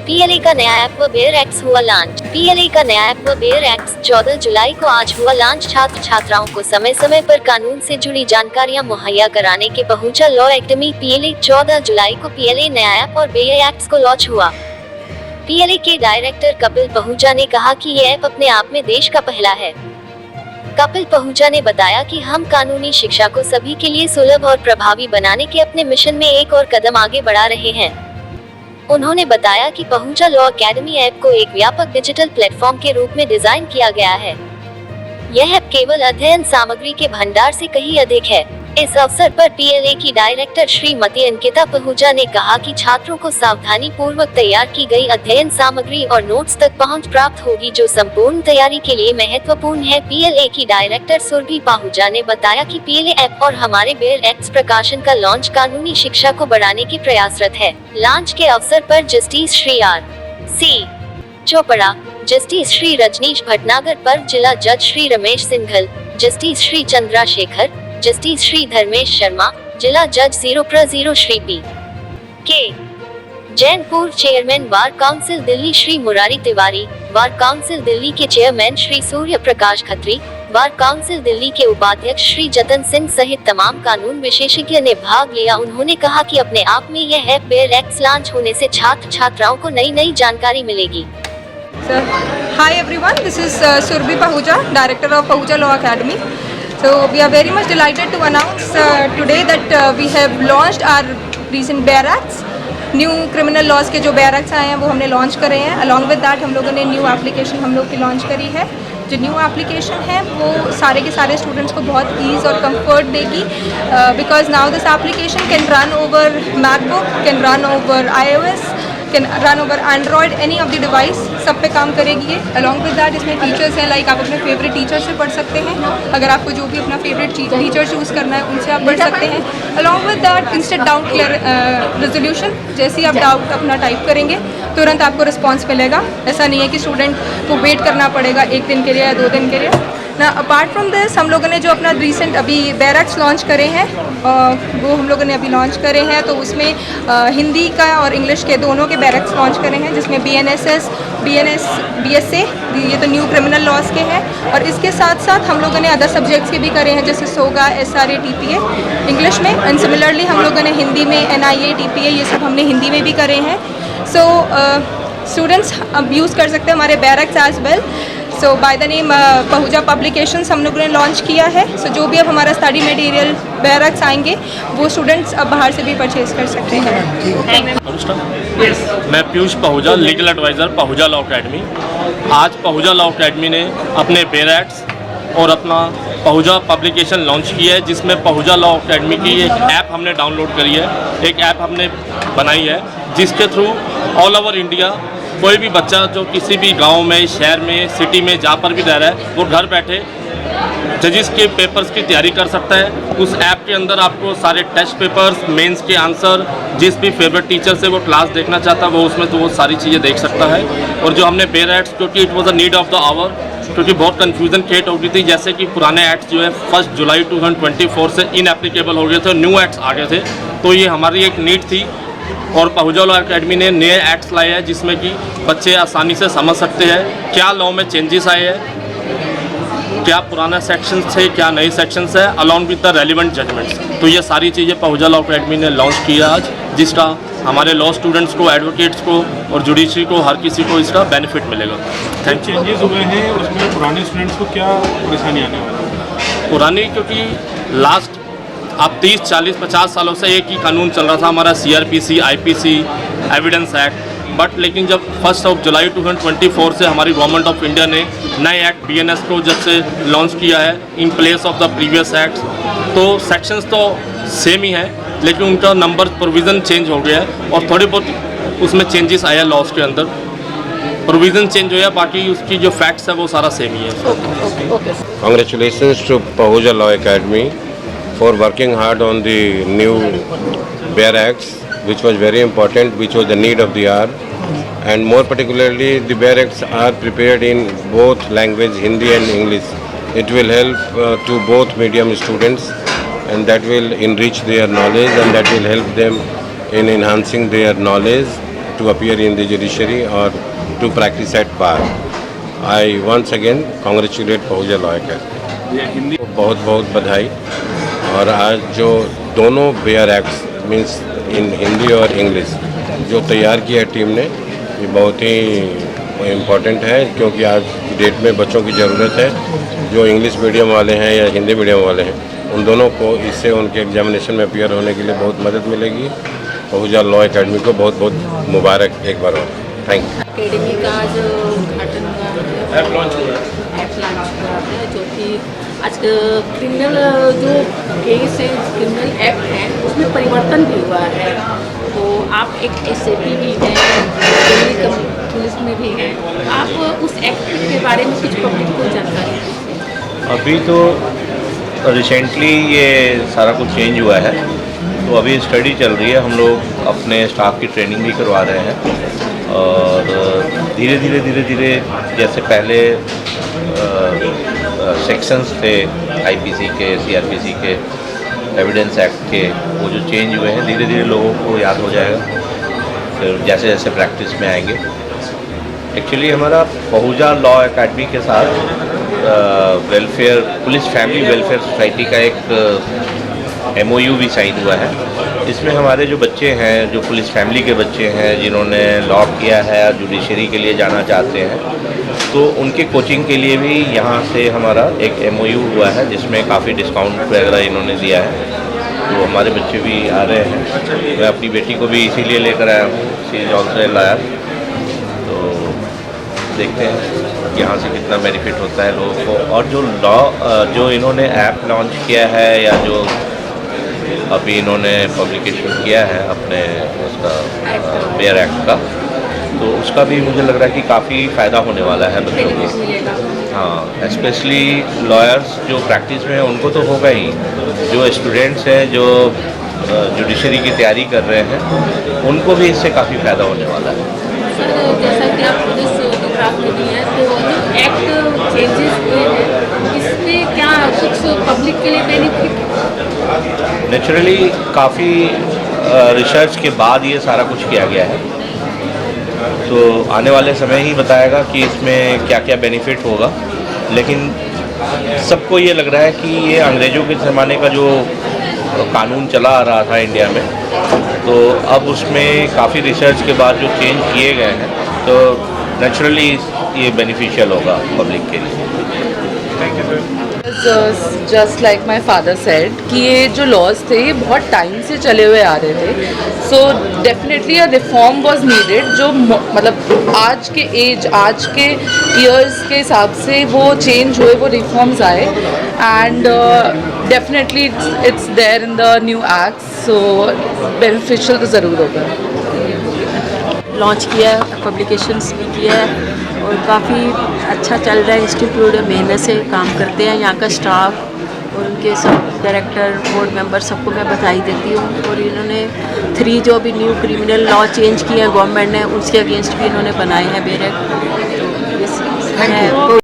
PLA का नया app व बेयर एक्ट्स हुआ लॉन्च। पीएलए का नया ऐप व बेयर एक्ट्स 14 जुलाई को आज हुआ लॉन्च। छात्र छात्राओं को समय समय पर कानून से जुड़ी जानकारियां मुहैया कराने के पहुंचा लॉ एकेडमी पीएलए। 14 जुलाई को पीएलए नया ऐप और बेयर एक्ट्स को लॉन्च हुआ। पीएलए के डायरेक्टर कपिल पहुजा ने कहा कि ये ऐप अपने आप में देश का पहला है। कपिल पहुजा ने बताया कि हम कानूनी शिक्षा को सभी के लिए सुलभ और प्रभावी बनाने के अपने मिशन में एक और कदम आगे बढ़ा रहे हैं। उन्होंने बताया कि पहुजा लॉ एकेडमी ऐप को एक व्यापक डिजिटल प्लेटफॉर्म के रूप में डिजाइन किया गया है। यह ऐप केवल अध्ययन सामग्री के भंडार से कहीं अधिक है। इस अवसर पर पीएलए की डायरेक्टर श्रीमती अंकिता पहुजा ने कहा कि छात्रों को सावधानी पूर्वक तैयार की गई अध्ययन सामग्री और नोट्स तक पहुंच प्राप्त होगी, जो संपूर्ण तैयारी के लिए महत्वपूर्ण है। पीएलए की डायरेक्टर सुरभि पहुजा ने बताया कि पीएलए ऐप और हमारे बेयर एक्ट्स प्रकाशन का लॉन्च कानूनी शिक्षा को बढ़ाने के प्रयासरत है। लॉन्च के अवसर पर justice Shri R.C. Chopra, justice Shri Rajneesh Bhatnagar पर जिला जज श्री रमेश सिंघल, जस्टिस श्री चंद्रशेखर, जस्टिस श्री धर्मेश शर्मा, जिला जज 0/0 श्री P.K. जैन, पूर्व chairman bar council Delhi Shri Murari Tiwari, bar council Delhi के chairman Shri Surya Prakash Khatri, bar council Delhi के उपाध्यक्ष श्री जतन सिंह सहित तमाम कानून विशेषज्ञ ने भाग लिया। उन्होंने कहा कि अपने आप में यह ऐप बेयर एक्ट्स लॉन्च होने से छात्र छात्राओं को नई जानकारी मिलेगी। Hi everyone, this is Surbhi Pahuja, Director of Pahuja Law Academy. So we are very much delighted to announce today that we have launched our recent Bear Acts. New criminal laws के जो bear acts आए हैं वो हमने launch करे हैं। Along with that हम लोगों ने न्यू एप्लीकेशन हम लोग की लॉन्च करी है। जो न्यू एप्लीकेशन है वो सारे के सारे स्टूडेंट्स को बहुत ईज़ और कंफर्ट देगी, because now this application can run over MacBook, can run over iOS, can run over Android, any of the device, सब पे काम करेगी ये। अलॉन्ग विद दैट इसमें टीचर्स हैं, लाइक आप अपने फेवरेट टीचर से पढ़ सकते हैं। अगर आपको जो भी अपना फेवरेट टीचर चूज़ करना है उनसे आप पढ़ सकते हैं। Along with that instant doubt clear resolution, जैसे ही आप डाउट अपना टाइप करेंगे तुरंत आपको रिस्पॉन्स मिलेगा। ऐसा नहीं है कि स्टूडेंट को वेट करना पड़ेगा 1 दिन के लिए या 2 दिन के लिए ना। अपार्ट फ्रॉम दिस हम लोगों ने जो अपना रिसेंट अभी बेयर एक्ट्स लॉन्च करे हैं वो हम लोगों ने अभी लॉन्च करे हैं, तो उसमें हिंदी का और इंग्लिश के दोनों के बेयर एक्ट्स लॉन्च करे हैं, जिसमें BNSS, BSA, ये तो न्यू क्रिमिनल लॉज के हैं। और इसके साथ साथ हम लोगों ने अदर सब्जेक्ट्स के भी करे हैं, जैसे सोगा, SRA, TPA इंग्लिश में, एंड सिमिलरली हम लोगों ने हिंदी में NIA, TPA ये सब हमने हिंदी में भी करे हैं। सो स्टूडेंट्स अब यूज़ कर सकते हैं हमारे bare acts as well. So by the name Pahuja publications हम लोगों ने लॉन्च किया है। सो जो भी अब हमारा स्टडी मटेरियल बेयर एक्ट्स आएंगे वो स्टूडेंट्स अब बाहर से भी परचेज कर सकते हैं। मैं Piyush Pahuja, legal advisor Pahuja law academy. आज पहुजा लॉ एकेडमी ने अपने बेयर एक्ट्स और अपना पहुजा पब्लिकेशन लॉन्च की है, जिसमें पहुजा लॉ एकेडमी की एक ऐप हमने डाउनलोड करी है, एक ऐप हमने बनाई है, जिसके थ्रू ऑल ओवर इंडिया कोई भी बच्चा जो किसी भी गांव में, शहर में, सिटी में जहाँ पर भी रह रहा है वो घर बैठे जजेस के पेपर्स की तैयारी कर सकता है। उस ऐप के अंदर आपको सारे टेस्ट पेपर्स, मेंस के आंसर, जिस भी फेवरेट टीचर से वो क्लास देखना चाहता है वो उसमें तो वो सारी चीज़ें देख सकता है। और जो हमने बेयर एक्ट्स, क्योंकि it was a need of the hour, क्योंकि बहुत कन्फ्यूज़न क्रिएट हो गई थी, जैसे कि पुराने एक्ट्स जो है 1 जुलाई 2024 से इनएप्लीकेबल हो गए थे, न्यू एक्ट्स आ गए थे, तो ये हमारी एक नीड थी। और पहुजा लॉ एकेडमी ने नए एक्ट्स लाए हैं जिसमें कि बच्चे आसानी से समझ सकते हैं क्या लॉ में चेंजेस आए हैं, क्या पुराना सेक्शंस थे, क्या नए सेक्शंस है, along with the relevant judgements. तो ये सारी चीज़ें पहुजा लॉ एकेडमी ने लॉन्च किया आज, जिसका हमारे लॉ स्टूडेंट्स को, एडवोकेट्स को और जुडिशरी को, हर किसी को इसका बेनिफिट मिलेगा। Thank you. चेंजेस हुए हैं उसमें पुराने स्टूडेंट्स को क्या परेशानी आने वाली है? पुरानी, क्योंकि लास्ट अब 30, 40, 50 सालों से एक ही कानून चल रहा था हमारा, CRPC, IPC, evidence act, but लेकिन जब 1 जुलाई 2024 से हमारी गवर्नमेंट ऑफ इंडिया ने नए एक्ट BNS को जब से लॉन्च किया है in place of the previous act, तो सेक्शंस तो सेम ही है लेकिन उनका नंबर प्रोविज़न चेंज हो गया है और थोड़ी बहुत उसमें चेंजेस आया लॉज के अंदर, प्रोविज़न चेंज हुआ, बाकी उसकी जो फैक्ट्स है वो सारा सेम ही है। Congratulations to Pahuja Law Academy for working hard on the new Bear Acts, which was very important, which was the need of the hour, and more particularly the Bear Acts are prepared in both language, Hindi and English. It will help to both medium students, and that will enrich their knowledge and that will help them in enhancing their knowledge to appear in the judiciary or to practice at bar. I once again congratulate Pahuja Law Academy. ये हिंदी बहुत बहुत बधाई। और आज जो दोनों bear acts means in Hindi और English जो तैयार किया है टीम ने, ये बहुत ही इम्पोर्टेंट है, क्योंकि आज की डेट में बच्चों की ज़रूरत है जो इंग्लिश मीडियम वाले हैं या हिंदी मीडियम वाले हैं, उन दोनों को इससे उनके एग्जामिनेशन में अपीयर होने के लिए बहुत मदद मिलेगी। पहुजा लॉ एकेडमी को बहुत बहुत मुबारक एक बार और। Thank you. एकेडमी का जो उद्घाटन हुआ है, ऐप लॉन्च हुआ है। ऐप लॉन्च हुआ है, जो कि आज क्रिमिनल जो केस है, क्रिमिनल एक्ट है, उसमें परिवर्तन भी हुआ है। तो आप एक SAP भी हैं, दिल्ली पुलिस में भी हैं, आप उस एक्ट के बारे में कुछ पब्लिक को जानकारी दें। अभी तो रिसेंटली ये सारा कुछ चेंज हुआ है, तो अभी स्टडी चल रही है। हम लोग अपने स्टाफ की ट्रेनिंग भी करवा रहे हैं और धीरे धीरे जैसे पहले सेक्शंस थे IPC के, CRPC के, एविडेंस एक्ट के, वो जो चेंज हुए हैं धीरे धीरे लोगों को याद हो जाएगा, फिर जैसे जैसे प्रैक्टिस में आएंगे। एक्चुअली हमारा पहुजा लॉ एकेडमी के साथ welfare police family welfare society का एक MOU भी साइन हुआ है। इसमें हमारे जो बच्चे हैं, जो पुलिस फैमिली के बच्चे हैं, जिन्होंने लॉ किया है और जुडिशरी के लिए जाना चाहते हैं, तो उनके कोचिंग के लिए भी यहाँ से हमारा एक MOU हुआ है, जिसमें काफ़ी डिस्काउंट वगैरह इन्होंने दिया है। तो हमारे बच्चे भी आ रहे हैं। मैं अपनी बेटी को भी इसीलिए लेकर आया हूँ, शी इज़ ऑल्सो लाया। तो देखते हैं यहाँ से कितना बेनिफिट होता है लोगों को। और जो लॉ जो इन्होंने ऐप लॉन्च किया है या जो अभी इन्होंने पब्लिकेशन किया है अपने उसका बेयर एक्ट का, तो उसका भी मुझे लग रहा है कि काफ़ी फ़ायदा होने वाला है बच्चों को। हाँ, स्पेशली लॉयर्स जो प्रैक्टिस में हैं उनको तो होगा ही, जो स्टूडेंट्स हैं जो जुडिशरी की तैयारी कर रहे हैं उनको भी इससे काफ़ी फ़ायदा होने वाला है। सर, जैसा कि आप पुलिस विभाग में भी हैं, तो जो एक्ट चेंजेस हुए हैं, इसमें क्या कुछ पब्लिक के लिए बेनिफिट? नेचुरली काफ़ी रिसर्च के बाद ये सारा कुछ किया गया है, तो आने वाले समय ही बताएगा कि इसमें क्या क्या बेनिफिट होगा। लेकिन सबको ये लग रहा है कि ये अंग्रेज़ों के ज़माने का जो कानून चला आ रहा था इंडिया में, तो अब उसमें काफ़ी रिसर्च के बाद जो चेंज किए गए हैं, तो नेचुरली ये बेनिफिशियल होगा पब्लिक के लिए। Just like my father said कि ये जो लॉज थे ये बहुत टाइम से चले हुए आ रहे थे, so definitely a reform was needed, जो मतलब आज के एज, आज के ईयर्स के हिसाब से वो चेंज हुए, वो रिफॉर्म्स आए, and definitely it's there in the new act, so beneficial तो ज़रूर होगा। लॉन्च किया है, पब्लिकेशंस भी किया है और काफ़ी अच्छा चल रहा है। इंस्टीट्यूट मेहनत से काम करते हैं, यहाँ का स्टाफ और उनके सब डायरेक्टर, बोर्ड मेंबर, सबको मैं बधाई देती हूँ। और इन्होंने 3 जो अभी न्यू क्रिमिनल लॉ चेंज किए हैं गवर्नमेंट ने, उसके अगेंस्ट भी इन्होंने बनाए हैं बेयर एक्ट। तो